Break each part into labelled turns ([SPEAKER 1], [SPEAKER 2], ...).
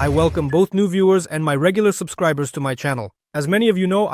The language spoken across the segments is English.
[SPEAKER 1] I welcome both new viewers and my regular subscribers to my channel. As many of you know,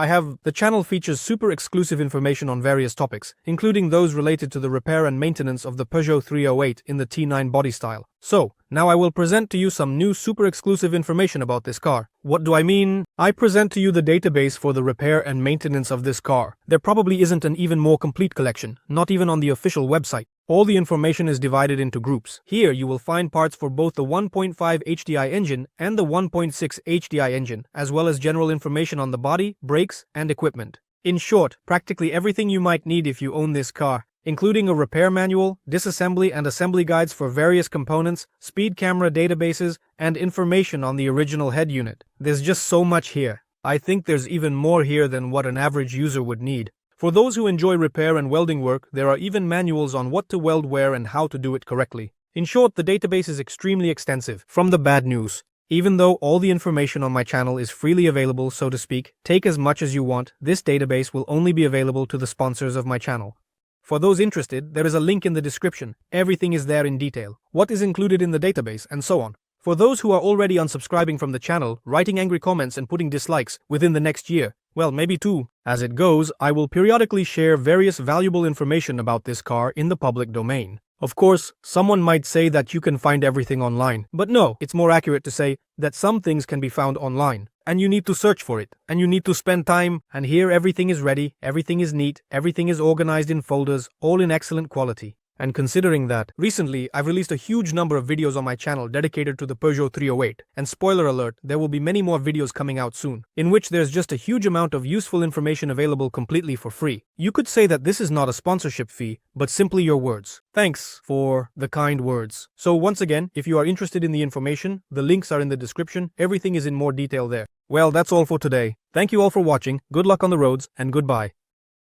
[SPEAKER 1] the channel features super exclusive information on various topics, including those related to the repair and maintenance of the Peugeot 308 in the T9 body style. So, now I will present to you some new super exclusive information about this car. What do I mean? I present to you the database for the repair and maintenance of this car. There probably isn't an even more complete collection, not even on the official website. All the information is divided into groups. Here you will find parts for both the 1.5 HDI engine and the 1.6 HDI engine, as well as general information on the body, brakes, and equipment. In short, practically everything you might need if you own this car, including a repair manual, disassembly and assembly guides for various components, speed camera databases, and information on the original head unit. There's just so much here. I think there's even more here than what an average user would need. For those who enjoy repair and welding work, there are even manuals on what to weld where and how to do it correctly. In short, the database is extremely extensive. From the bad news, even though all the information on my channel is freely available, so to speak, take as much as you want, this database will only be available to the sponsors of my channel. For those interested, there is a link in the description. Everything is there in detail, what is included in the database, and so on. For those who are already unsubscribing from the channel, writing angry comments and putting dislikes within the next year, well, maybe 2. As it goes, I will periodically share various valuable information about this car in the public domain. Of course, someone might say that you can find everything online, but no, it's more accurate to say that some things can be found online, and you need to search for it, and you need to spend time, and here everything is ready, everything is neat, everything is organized in folders, all in excellent quality. And considering that, recently I've released a huge number of videos on my channel dedicated to the Peugeot 308, and spoiler alert, there will be many more videos coming out soon, in which there's just a huge amount of useful information available completely for free. You could say that this is not a sponsorship fee, but simply your words. Thanks for the kind words. So once again, if you are interested in the information, the links are in the description, everything is in more detail there. Well, that's all for today. Thank you all for watching, good luck on the roads, and goodbye.